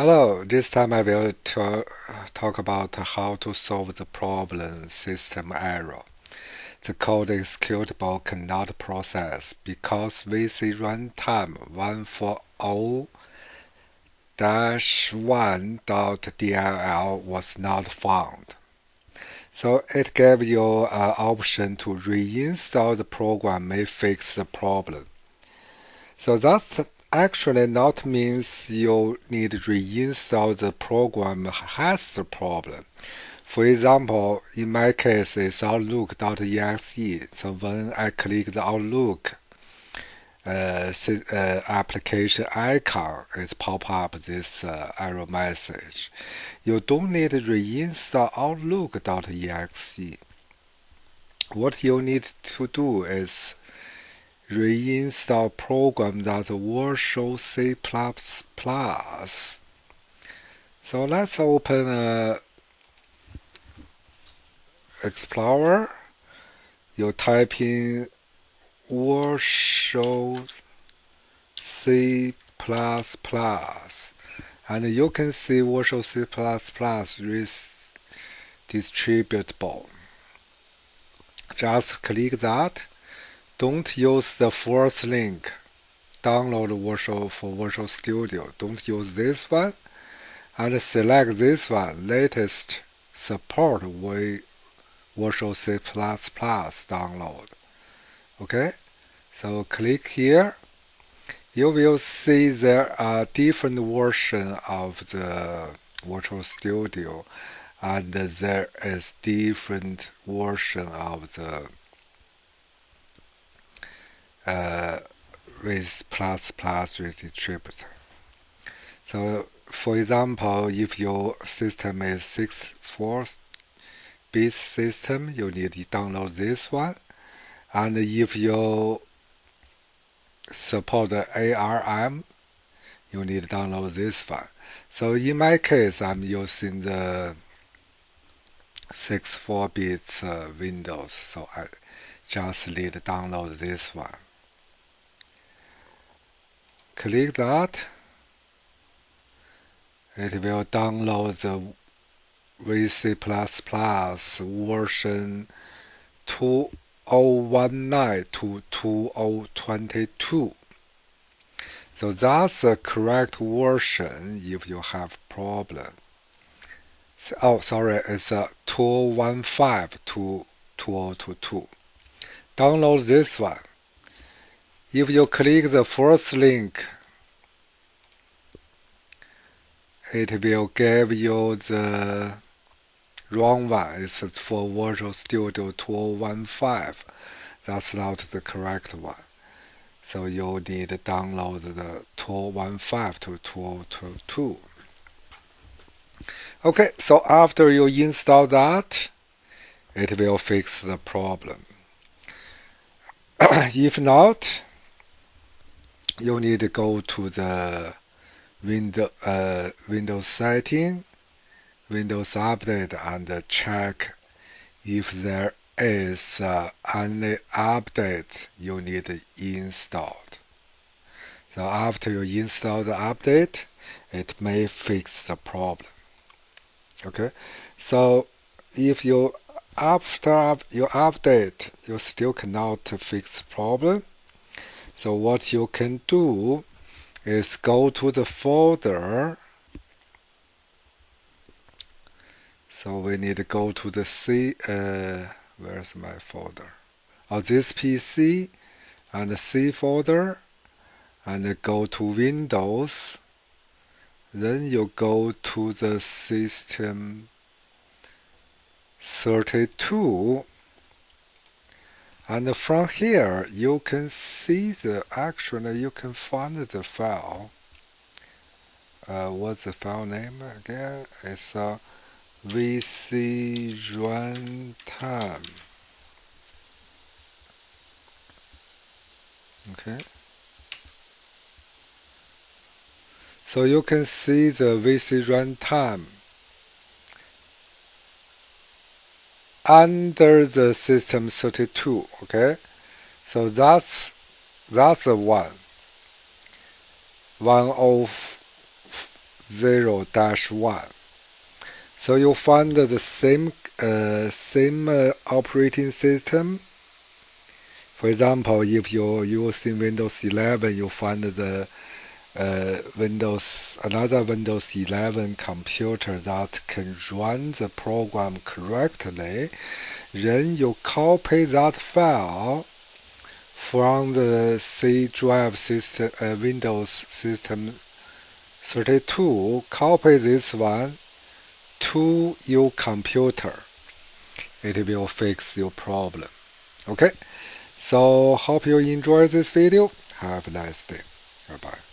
Hello, this time I will talk about how to solve the problem system error. The code executable cannot process because VC runtime 140-1.dll was not found. So it gave you an option to reinstall the program may fix the problem. So that's actually not means you need to reinstall the program has the problem. For example, in my case, it's Outlook.exe. So when I click the Outlook application icon, it pop up this error message. You don't need to reinstall Outlook.exe. What you need to do is reinstall program that virtual C++. So let's open Explorer. You type in virtual C++, and you can see virtual C++ Redistributable. Just click that. Don't use the first link. Download Visual Studio. Don't use this one. And select this one. Latest support with Visual C++ download. Okay? So click here. You will see there are different versions of the Visual Studio, and there is different version of the with redistributor. So, for example, if your system is 64-bit system, you need to download this one. And if you support ARM, you need to download this one. So in my case, I'm using the 64-bit Windows, so I just need to download this one. Click that. It will download the VC++ version 2019 to 2022. So that's the correct version if you have problem. Oh, sorry, it's 2015 to 2022. Download this one. If you click the first link, it will give you the wrong one. It's for Visual Studio 2015. That's not the correct one. So you need to download the 2015 to 2022. Okay, so after you install that, it will fix the problem. If not, you need to go to the Windows setting, Windows Update, and check if there is any update you need installed. So after you install the update, it may fix the problem. Okay, so if you after you update, you still cannot fix the problem. So what you can do is go to the folder. So we need to go to the where's my folder? Oh, this PC and the C folder, and go to Windows. Then you go to the System 32. And from here, you can see actually you can find the file. What's the file name again? It's VC runtime. Okay. So you can see the VC runtime under the system 32. Okay, so that's the one of 0-1. So you find the same operating system. For example, if you're using Windows 11, you find the another Windows 11 computer that can run the program correctly. Then you copy that file from the C drive system, Windows System 32. Copy this one to your computer. It will fix your problem. Okay, so hope you enjoy this video. Have a nice day. Bye bye.